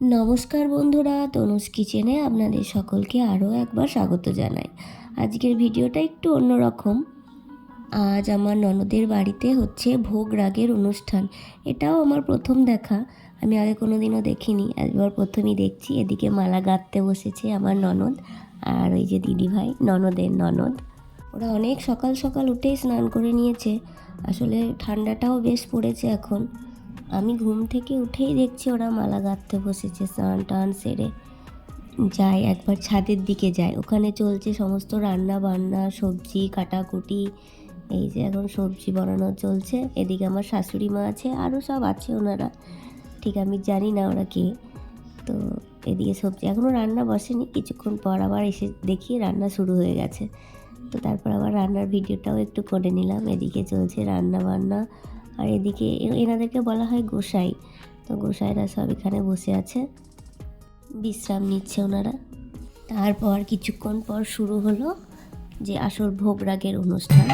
নমস্কার বন্ধুরা, তনুজ কিচেনে আপনাদের সকলকে আরও একবার স্বাগত জানাই। আজকের ভিডিওটা একটু অন্যরকম। আজ আমার ননদের বাড়িতে হচ্ছে ভোগ রাগের অনুষ্ঠান। এটাও আমার প্রথম দেখা, আমি আগে কোনো দিনও দেখিনি, একবার প্রথমই দেখছি। এদিকে মালা গাঁথতে বসেছে আমার ননদ, আর ওই যে দিদিভাই, ননদের ননদ। ওরা অনেক সকাল সকাল উঠেই স্নান করে নিয়েছে। আসলে ঠান্ডাটাও বেশ পড়েছে এখন। আমি ঘুম থেকে উঠেই দেখছি ওরা মালা গাঁথতে বসেছে। স্নান টান সেরে যায়, একবার ছাদের দিকে যায়, ওখানে চলছে সমস্ত রান্না বান্না, সবজি কাটাকুটি। এই যে এখন সবজি বানানো চলছে। এদিকে আমার শাশুড়ি মা আছে, আরও সব আছে ওনারা, ঠিক আমি জানি না ওরা কে। তো এদিকে সবজি এখনও রান্না বসেনি, কিছুক্ষণ পর আবার এসে দেখি রান্না শুরু হয়ে গেছে। তো তারপর আবার রান্নার ভিডিওটাও একটু করে নিলাম। এদিকে চলছে রান্না বান্না, আর এদিকে এনাদেরকে বলা হয় গোসাই। তো গোসাইরা সব এখানে বসে আছে, বিশ্রাম নিচ্ছে ওনারা। তারপর কিছুক্ষণ পর শুরু হলো যে আসল ভোগ রাগের অনুষ্ঠান।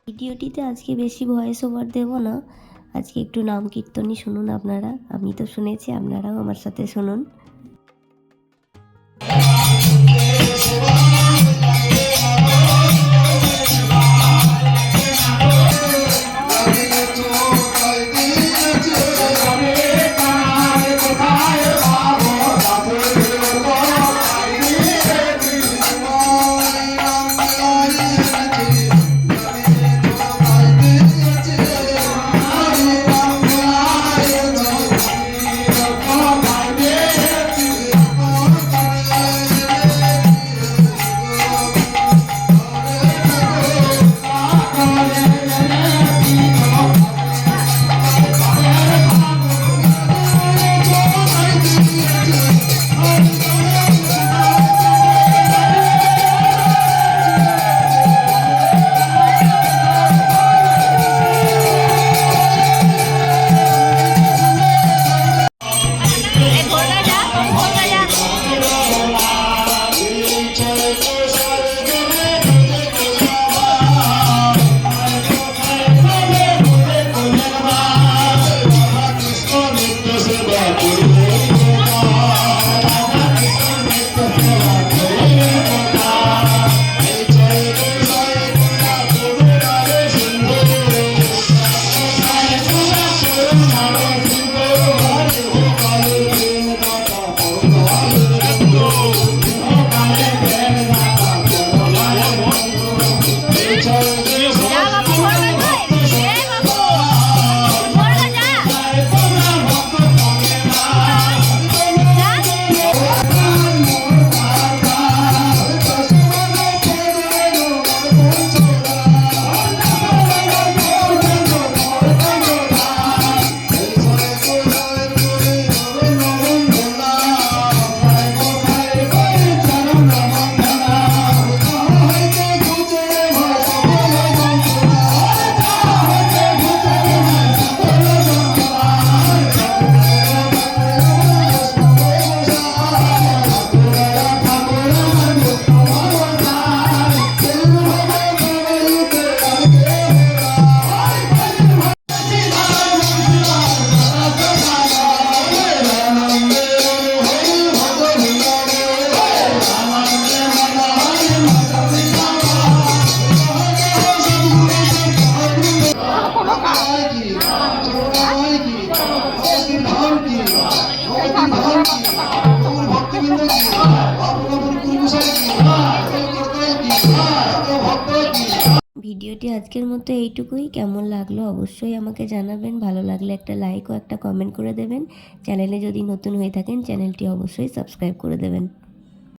ভিডিওটিতে আজকে বেশি ভয়েস ওভার দেবো না, আজকে একটু নাম কীর্তনই শুনুন আপনারা। আমি তো শুনেছি, আপনারাও আমার সাথে শুনুন। ভিডিওটি আজকের মতো এইটুকুই। কেমন লাগলো অবশ্যই আমাকে জানাবেন। ভালো লাগলে একটা লাইক ও একটা কমেন্ট করে দেবেন। চ্যানেলে যদি নতুন হয়ে থাকেন চ্যানেলটি অবশ্যই সাবস্ক্রাইব করে দেবেন।